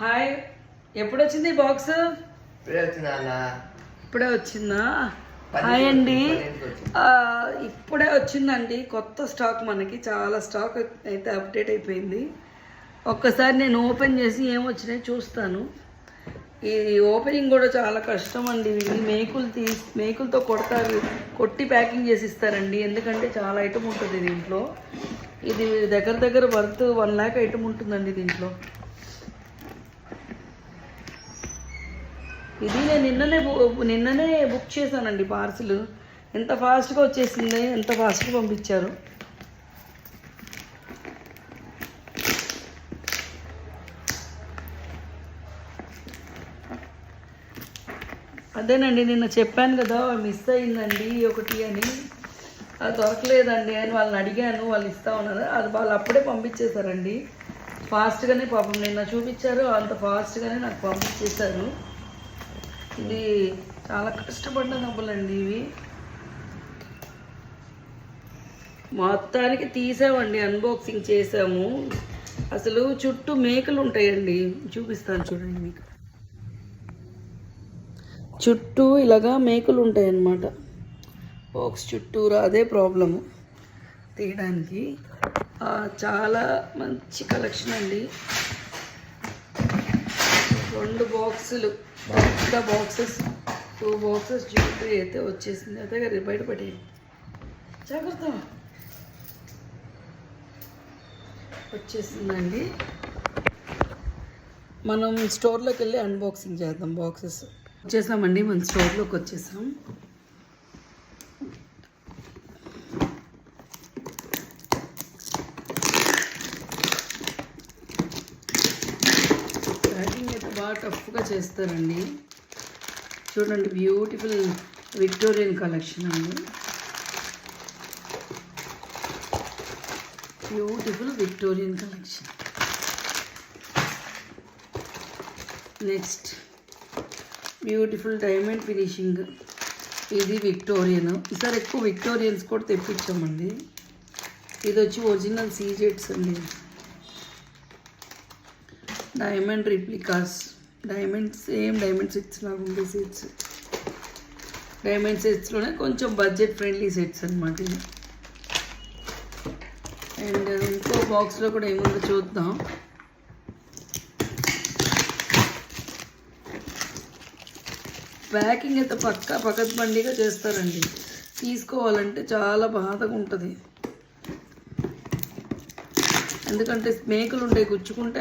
Hi, ఎప్పుడు వచ్చింది box? ఇప్పుడే వచ్చిందా? హాయ్ అండి, ఇప్పుడే వచ్చిందండి కొత్త స్టాక్. మనకి చాలా స్టాక్ అయితే అప్డేట్ అయిపోయింది. ఒక్కసారి నేను ఓపెన్ చేసి ఏమొచ్చినాయి చూస్తాను. ఈ ఓపెనింగ్ కూడా చాలా కష్టం అండి. మేకులతో కొట్టి ప్యాకింగ్ చేసి ఇస్తారండి. ఎందుకంటే చాలా ఐటమ్ ఉంటుంది దీంట్లో. ఇది దగ్గర వర్త్ 1 lakh ఐటమ్ ఉంటుందండి దీంట్లో. ఇది నేను నిన్ననే బుక్ చేశానండి పార్సిల్. ఎంత ఫాస్ట్గా వచ్చేసింది, ఎంత ఫాస్ట్గా పంపించారు. అదేనండి, నిన్న చెప్పాను కదా మిస్ అయిందండి ఒకటి అని. అది దొరకలేదండి అని వాళ్ళని అడిగాను, వాళ్ళు ఇస్తా ఉన్నారు. అది వాళ్ళు అప్పుడే పంపించేశారండి. ఫాస్ట్గానే పాపం నిన్న చూపించారు, అంత ఫాస్ట్గానే నాకు పంపించేశారు. ఇది చాలా కష్టపడిన డబ్బులండి ఇవి. మొత్తానికి తీసామండి, అన్బాక్సింగ్ చేసాము. అసలు చుట్టూ మేకలు ఉంటాయండి, చూపిస్తాను చూడండి. మీకు చుట్టూ ఇలాగా మేకలు ఉంటాయి అన్నమాట. బాక్స్ చుట్టూరా అదే ప్రాబ్లము తీయడానికి. చాలా మంచి కలెక్షన్ అండి. 2 బాక్సులు, పెద్ద బాక్సెస్, 2 బాక్సెస్ జ్యువెలరీ అయితే వచ్చేసింది. అదే కదా బయటపడి జాగ్రత్త వచ్చేసిందండి. మనం స్టోర్లోకి వెళ్ళి అన్బాక్సింగ్ చేద్దాం. బాక్సెస్ వచ్చేసామండి, మన స్టోర్లోకి వచ్చేసాం. ప్యాకింగ్ అయితే బాగా టఫ్గా చేస్తారండి. చూడండి, బ్యూటిఫుల్ విక్టోరియన్ కలెక్షన్ అండి. Beautiful Victorian collection. Next beautiful diamond finishing. ఇది విక్టోరియన్. ఈసారి ఎక్కువ విక్టోరియన్స్ కూడా తెప్పించామండి. ఇది వచ్చి ఒరిజినల్ సీజెట్స్ అండి. డైమండ్ రిప్లికాస్, డైమండ్ సెట్స్ లాగా ఉండే సెట్స్. డైమండ్ సెట్స్లోనే కొంచెం బడ్జెట్ ఫ్రెండ్లీ సెట్స్ అనమాట ఇది. అండ్ ఇంకో బాక్స్లో కూడా ఏముందో చూద్దాం. ప్యాకింగ్ అయితే పకడ్బందీగా చేస్తారండి. తీసుకోవాలంటే చాలా బాధగా ఉంటుంది, ఎందుకంటే మేకులు ఉండే గుచ్చుకుంటే